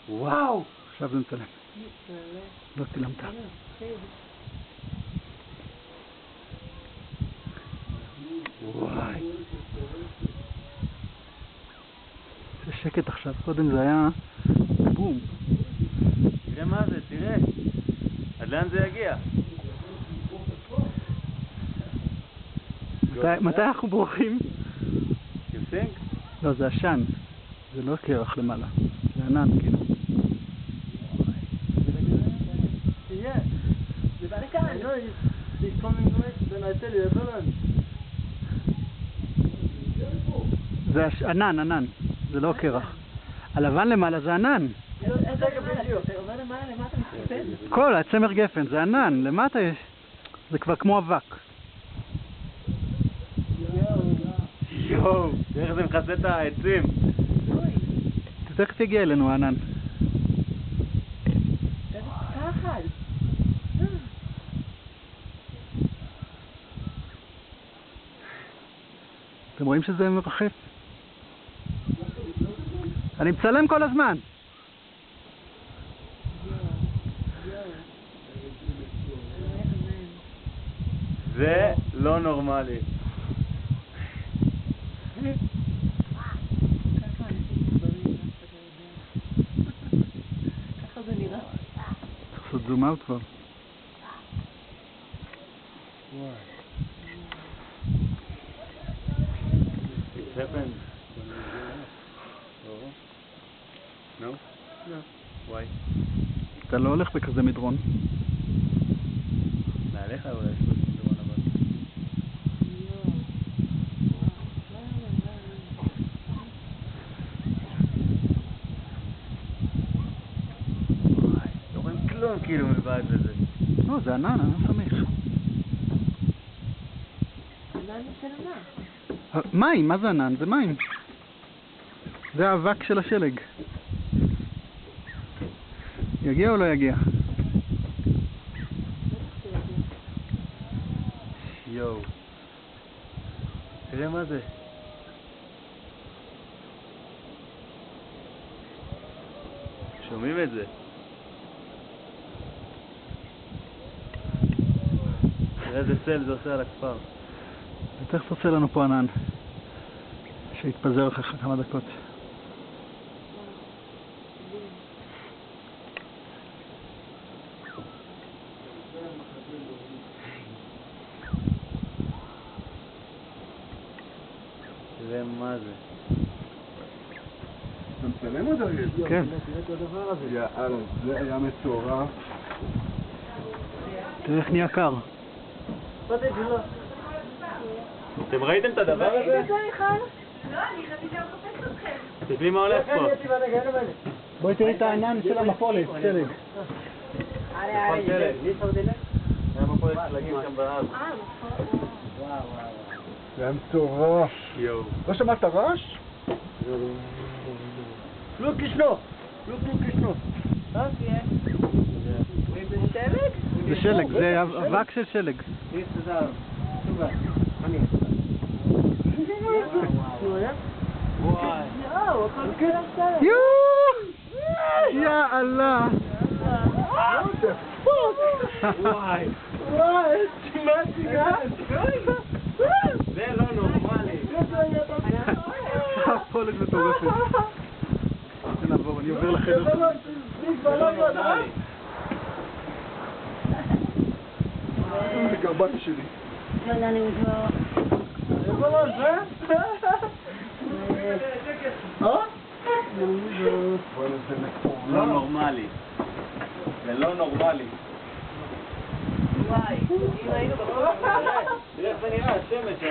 וואו! עכשיו זה מצלם. לא צילמת. וואי. זה שקט עכשיו, קודם זה היה בום. תראה מה זה, תראה. עד לאן זה יגיע? מתי אנחנו בורחים? קרסינג? לא, זה עשן. זה לא קרח למעלה. זה ענן, כאילו. Yeah, I know he's coming west, then I tell you, everyone. זה ענן, ענן. זה לא קרח. הלבן למעלה זה ענן. כל הצמר גפן, זה ענן. למטה יש... זה כבר כמו אבק. יואו, איך זה מכסה את העצים. תכף יגיע אלינו הענן. אתם רואים שזה מרחף? אני מצלם כל הזמן. זה לא נורמלי. ככה זה נראה. צריך לעשות זום אאוט כבר. It's happened. No? No. Why? אתה לא הולך בכזה מדרון. מעליך אולי יש לו מדרון אבל. לא רואים כלום כאילו מבעד לזה. לא, זה ענן, ענן סמיך. ענן של מה? מים, מה זה ענן? זה מים. זה האבק של השלג. יגיע או לא יגיע? יואו. תראה מה זה. שומעים את זה? תראה איזה צל זה עושה על הכפר. ותכף עושה לנו פה ענן. שיתפזר אחרי כמה דקות. תראה מה זה. אתה מצלם עוד הרגע? כן. תראה את הדבר הזה. יאללה, זה היה מצורף. תראה איך נהיה קר. אתם ראיתם את הדבר הזה? תסתכלי מה הולך פה. בואי תראי את הענן של המפולת, שלג. היה מפולת שלגים שם באב. זה היה מצורף. יואו. לא שמעת רעש? לוק ישנו! לוק ישנו! זה שלג, זה אבק של שלג. יא אללה! וואי. זה לא נורמלי. הפולת מטורפת. נעבור, אני עובר לחדר. זה לא נורמלי. זה גרבתי שלי. לא נורמלי. זה לא נורמלי. וואי, תראה איך זה נראה, השמש.